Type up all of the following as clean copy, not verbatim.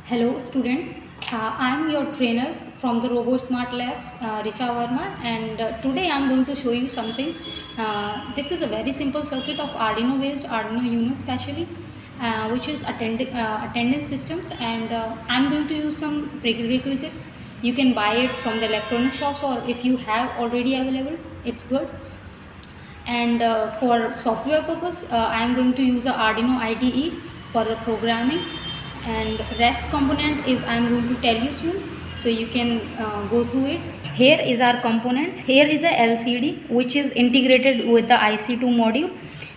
Hello students, I am your trainer from the Robosmart labs, Richa Verma, and today I am going to show you some things. This is a very simple circuit of Arduino based, Arduino Uno specially, which is attendance systems, and I am going to use some prerequisites. You can buy it from the electronic shops, or if you have already available, it's good. And for software purpose, I am going to use a Arduino IDE for the programmings, and rest component is I am going to tell you soon, so you can go through it. Here is our components. Here is a LCD which is integrated with the IC2 module,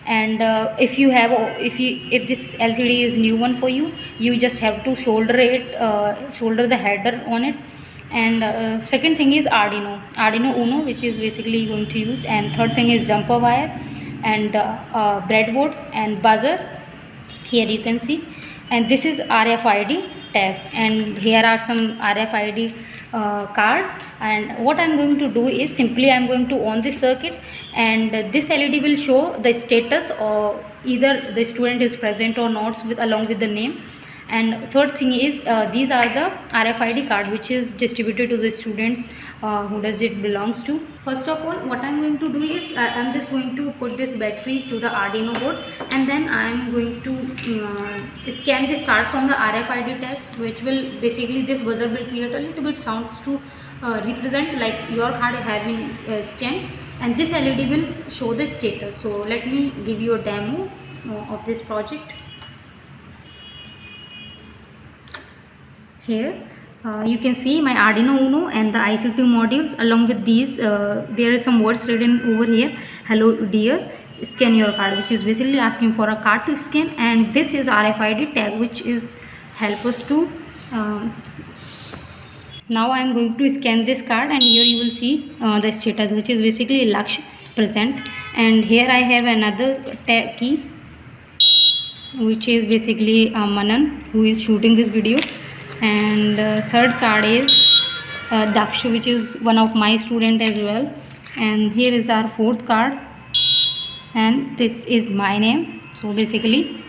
and if this LCD is new one for you, you just have to solder the header on it. And second thing is Arduino Uno, which is basically going to use, and third thing is jumper wire and breadboard and buzzer. Here you can see, and this is RFID tag, and here are some RFID card. And what I'm going to do is simply I'm going to on this circuit, and this LED will show the status, or either the student is present or not, along with the name. And third thing is these are the RFID card which is distributed to the students who does it belongs to. First of all, what I'm going to do is I'm just going to put this battery to the Arduino board, and then I'm going to scan this card from the RFID tags, which will basically, this buzzer will create a little bit sounds to represent like your card have been scanned, and this LED will show the status. So let me give you a demo of this project. Here you can see my Arduino Uno and the IC2 modules. Along with these, there is some words written over here. Hello dear, scan your card, which is basically asking for a card to scan. And this is RFID tag, which is help us to now I am going to scan this card, and here you will see the status, which is basically Laksh present. And here I have another tag key, which is basically Manan, who is shooting this video. And third card is Dakshu, which is one of my student as well. And here is our fourth card, and this is my name. So basically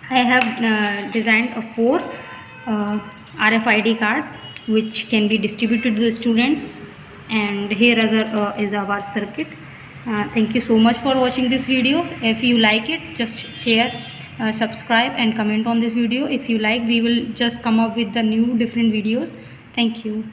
I have designed a 4 RFID card which can be distributed to the students. And here is our circuit. Thank you so much for watching this video. If you like it, just share, subscribe and comment on this video. If you like, we will just come up with the new different videos. Thank you.